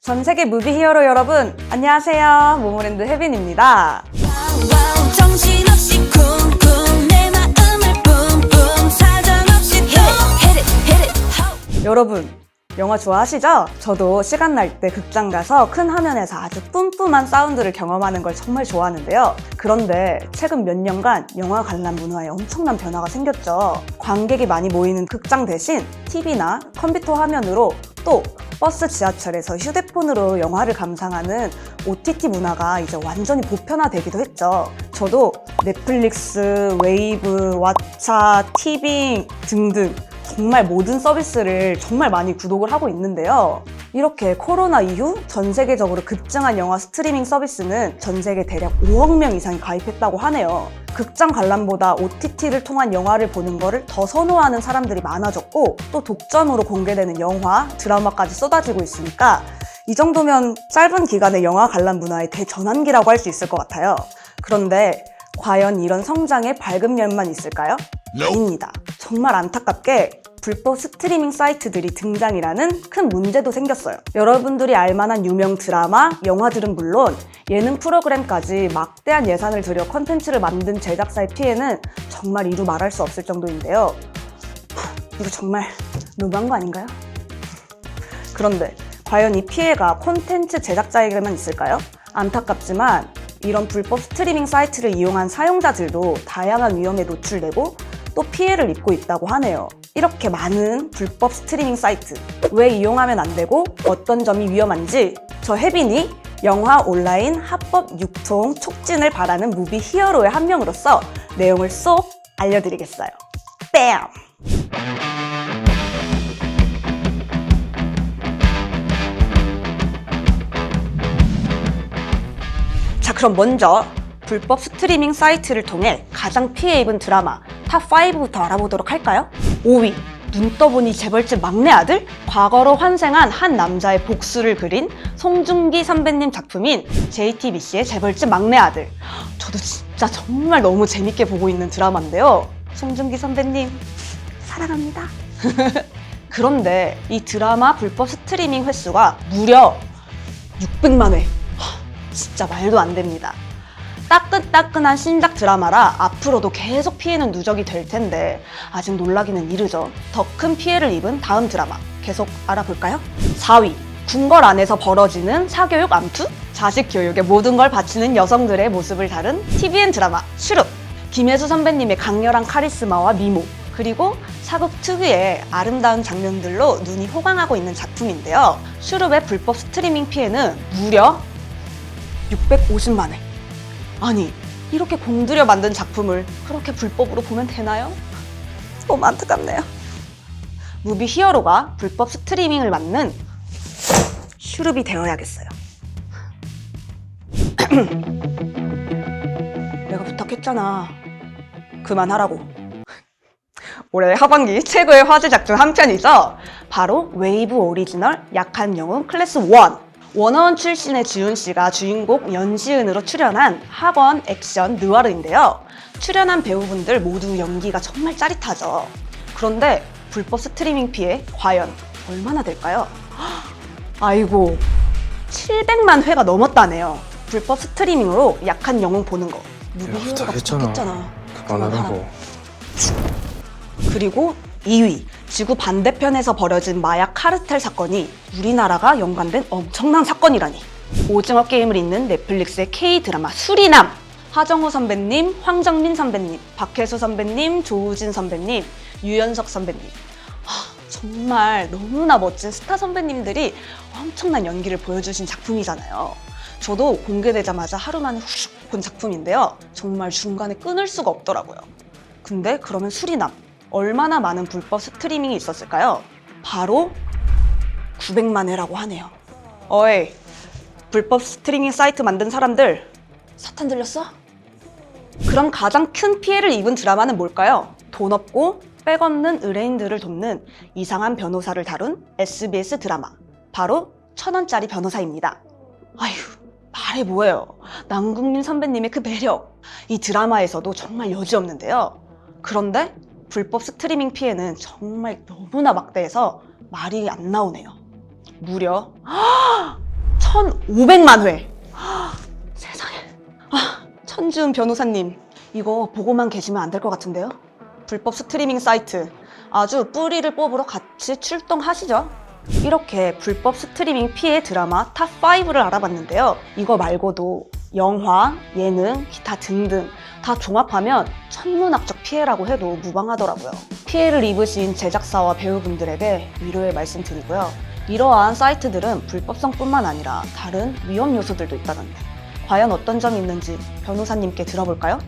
전 세계 무비 히어로 여러분, 안녕하세요. 모모랜드 혜빈입니다. 정신없이 쿵쿵 내 마음을 뿜뿜 사정없이 또 hit it. 여러분, 영화 좋아하시죠? 저도 시간 날 때 극장 가서 큰 화면에서 아주 뿜뿜한 사운드를 경험하는 걸 정말 좋아하는데요. 그런데 최근 몇 년간 영화 관람 문화에 엄청난 변화가 생겼죠. 관객이 많이 모이는 극장 대신 TV나 컴퓨터 화면으로 또 버스, 지하철에서 휴대폰으로 영화를 감상하는 OTT 문화가 이제 완전히 보편화되기도 했죠. 저도 넷플릭스, 웨이브, 왓챠, 티빙 등등 정말 모든 서비스를 정말 많이 구독을 하고 있는데요. 이렇게 코로나 이후 전 세계적으로 급증한 영화 스트리밍 서비스는 전 세계 대략 5억 명 이상이 가입했다고 하네요. 극장 관람보다 OTT를 통한 영화를 보는 거를 더 선호하는 사람들이 많아졌고 또 독점으로 공개되는 영화, 드라마까지 쏟아지고 있으니까 이 정도면 짧은 기간의 영화 관람 문화의 대전환기라고 할 수 있을 것 같아요. 그런데 과연 이런 성장에 밝은 면만 있을까요? 아닙니다. 정말 안타깝게 불법 스트리밍 사이트들이 등장이라는 큰 문제도 생겼어요. 여러분들이 알만한 유명 드라마, 영화들은 물론 예능 프로그램까지 막대한 예산을 들여 컨텐츠를 만든 제작사의 피해는 정말 이루 말할 수 없을 정도인데요. 이거 정말 너무한 거 아닌가요? 그런데 과연 이 피해가 콘텐츠 제작자에게만 있을까요? 안타깝지만 이런 불법 스트리밍 사이트를 이용한 사용자들도 다양한 위험에 노출되고 또 피해를 입고 있다고 하네요. 이렇게 많은 불법 스트리밍 사이트 왜 이용하면 안 되고 어떤 점이 위험한지 저 혜빈이 영화 온라인 합법 유통 촉진을 바라는 무비 히어로의 한 명으로서 내용을 쏙 알려드리겠어요. 뺨! 자, 그럼 먼저 불법 스트리밍 사이트를 통해 가장 피해 입은 드라마 탑5부터 알아보도록 할까요? 5위, 눈 떠보니 재벌집 막내 아들? 과거로 환생한 한 남자의 복수를 그린 송중기 선배님 작품인 JTBC의 재벌집 막내 아들. 저도 진짜 정말 너무 재밌게 보고 있는 드라마인데요. 송중기 선배님 사랑합니다. 그런데 이 드라마 불법 스트리밍 횟수가 무려 600만 회. 진짜 말도 안 됩니다. 따끈따끈한 신작 드라마라 앞으로도 계속 피해는 누적이 될 텐데 아직 놀라기는 이르죠. 더 큰 피해를 입은 다음 드라마 계속 알아볼까요? 4위, 궁궐 안에서 벌어지는 사교육 암투? 자식 교육에 모든 걸 바치는 여성들의 모습을 다룬 TVN 드라마 슈룹. 김혜수 선배님의 강렬한 카리스마와 미모 그리고 사극 특유의 아름다운 장면들로 눈이 호강하고 있는 작품인데요. 슈룹의 불법 스트리밍 피해는 무려 650만 회. 아니, 이렇게 공들여 만든 작품을 그렇게 불법으로 보면 되나요? 너무 안타깝네요. 무비 히어로가 불법 스트리밍을 막는 슈룹이 되어야겠어요. 내가 부탁했잖아. 그만하라고. 올해 하반기 최고의 화제작 중 한 편이죠. 바로 웨이브 오리지널 약한 영웅 클래스 1. 워너원 출신의 지훈 씨가 주인공 연시은으로 출연한 학원 액션 느와르인데요. 출연한 배우분들 모두 연기가 정말 짜릿하죠. 그런데 불법 스트리밍 피해 과연 얼마나 될까요? 아이고, 700만 회가 넘었다네요. 불법 스트리밍으로 약한 영웅 보는 거 무비 히어로가 부탁했잖아. 그만하라고. 그리고 2위, 지구 반대편에서 벌어진 마약 카르텔 사건이 우리나라가 연관된 엄청난 사건이라니. 오징어 게임을 잇는 넷플릭스의 K-드라마 수리남. 하정우 선배님, 황정민 선배님, 박혜수 선배님, 조우진 선배님, 유연석 선배님. 정말 너무나 멋진 스타 선배님들이 엄청난 연기를 보여주신 작품이잖아요. 저도 공개되자마자 하루 만에 후식 본 작품인데요. 정말 중간에 끊을 수가 없더라고요. 근데 그러면 수리남. 얼마나 많은 불법 스트리밍이 있었을까요? 바로 900만 회라고 하네요. 어이, 불법 스트리밍 사이트 만든 사람들 사탄 들렸어? 그럼 가장 큰 피해를 입은 드라마는 뭘까요? 돈 없고 백 없는 의뢰인들을 돕는 이상한 변호사를 다룬 SBS 드라마 바로 1000원짜리 변호사입니다. 아휴, 말해 뭐예요. 남궁민 선배님의 그 매력, 이 드라마에서도 정말 여지없는데요. 그런데 불법 스트리밍 피해는 정말 너무나 막대해서 말이 안 나오네요. 무려 1,500만 회. 세상에. 천지훈 변호사님, 이거 보고만 계시면 안 될 것 같은데요? 불법 스트리밍 사이트 아주 뿌리를 뽑으러 같이 출동하시죠. 이렇게 불법 스트리밍 피해 드라마 탑5를 알아봤는데요. 이거 말고도 영화, 예능, 기타 등등 다 종합하면 천문학적 피해라고 해도 무방하더라고요. 피해를 입으신 제작사와 배우분들에게 위로의 말씀 드리고요. 이러한 사이트들은 불법성뿐만 아니라 다른 위험 요소들도 있다던데 과연 어떤 점이 있는지 변호사님께 들어볼까요?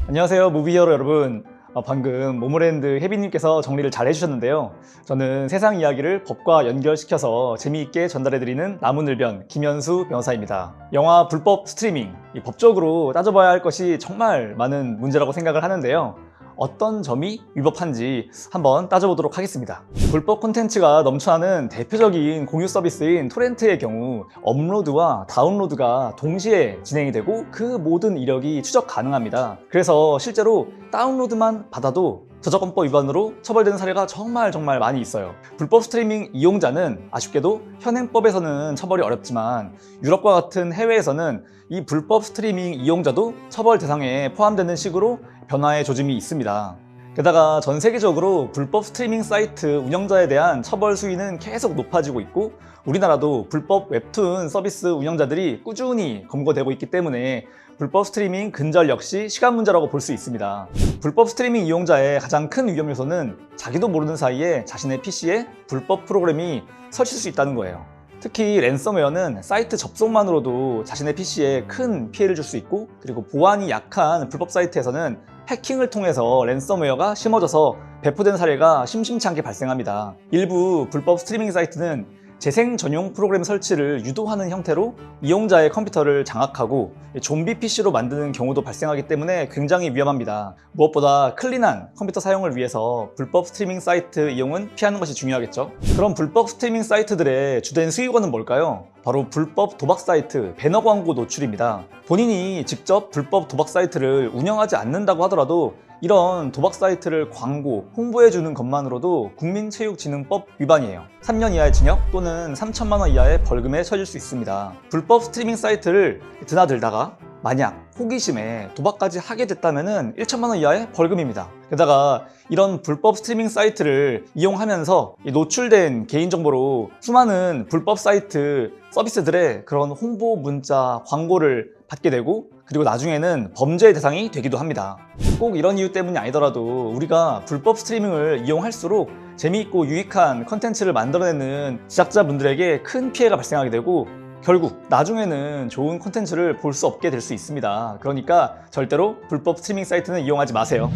안녕하세요, 무비히어로 여러분. 방금 모모랜드 혜빈님께서 정리를 잘 해주셨는데요. 저는 세상 이야기를 법과 연결시켜서 재미있게 전달해드리는 나무늘변 김현수 변호사입니다. 영화 불법 스트리밍, 이 법적으로 따져봐야 할 것이 정말 많은 문제라고 생각을 하는데요. 어떤 점이 위법한지 한번 따져보도록 하겠습니다. 불법 콘텐츠가 넘쳐나는 대표적인 공유 서비스인 토렌트의 경우 업로드와 다운로드가 동시에 진행이 되고 그 모든 이력이 추적 가능합니다. 그래서 실제로 다운로드만 받아도 저작권법 위반으로 처벌되는 사례가 정말 많이 있어요. 불법 스트리밍 이용자는 아쉽게도 현행법에서는 처벌이 어렵지만 유럽과 같은 해외에서는 이 불법 스트리밍 이용자도 처벌 대상에 포함되는 식으로 변화의 조짐이 있습니다. 게다가 전 세계적으로 불법 스트리밍 사이트 운영자에 대한 처벌 수위는 계속 높아지고 있고 우리나라도 불법 웹툰 서비스 운영자들이 꾸준히 검거되고 있기 때문에 불법 스트리밍 근절 역시 시간 문제라고 볼 수 있습니다. 불법 스트리밍 이용자의 가장 큰 위험 요소는 자기도 모르는 사이에 자신의 PC에 불법 프로그램이 설치될 수 있다는 거예요. 특히 랜섬웨어는 사이트 접속만으로도 자신의 PC에 큰 피해를 줄 수 있고 그리고 보안이 약한 불법 사이트에서는 해킹을 통해서 랜섬웨어가 심어져서 배포된 사례가 심심치 않게 발생합니다. 일부 불법 스트리밍 사이트는 재생 전용 프로그램 설치를 유도하는 형태로 이용자의 컴퓨터를 장악하고 좀비 PC로 만드는 경우도 발생하기 때문에 굉장히 위험합니다. 무엇보다 클린한 컴퓨터 사용을 위해서 불법 스트리밍 사이트 이용은 피하는 것이 중요하겠죠. 그럼 불법 스트리밍 사이트들의 주된 수익원은 뭘까요? 바로 불법 도박 사이트, 배너 광고 노출입니다. 본인이 직접 불법 도박 사이트를 운영하지 않는다고 하더라도 이런 도박 사이트를 광고, 홍보해주는 것만으로도 국민체육진흥법 위반이에요. 3년 이하의 징역 또는 3천만 원 이하의 벌금에 처해질 수 있습니다. 불법 스트리밍 사이트를 드나들다가 만약 호기심에 도박까지 하게 됐다면 1천만 원 이하의 벌금입니다. 게다가 이런 불법 스트리밍 사이트를 이용하면서 노출된 개인정보로 수많은 불법 사이트 서비스들의 그런 홍보 문자, 광고를 받게 되고 그리고 나중에는 범죄의 대상이 되기도 합니다. 꼭 이런 이유 때문이 아니더라도 우리가 불법 스트리밍을 이용할수록 재미있고 유익한 컨텐츠를 만들어내는 제작자분들에게 큰 피해가 발생하게 되고 결국 나중에는 좋은 콘텐츠를 볼 수 없게 될 수 있습니다. 그러니까 절대로 불법 스트리밍 사이트는 이용하지 마세요.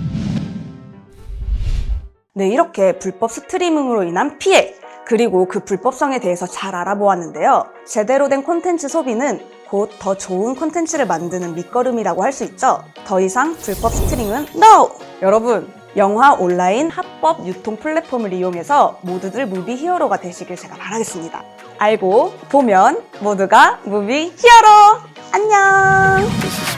네, 이렇게 불법 스트리밍으로 인한 피해 그리고 그 불법성에 대해서 잘 알아보았는데요. 제대로 된 콘텐츠 소비는 곧 더 좋은 콘텐츠를 만드는 밑거름이라고 할 수 있죠. 더 이상 불법 스트리밍은 NO! 여러분, 영화 온라인 합법 유통 플랫폼을 이용해서 모두들 무비 히어로가 되시길 제가 바라겠습니다. 알고 보면 모두가 무비 히어로! 안녕!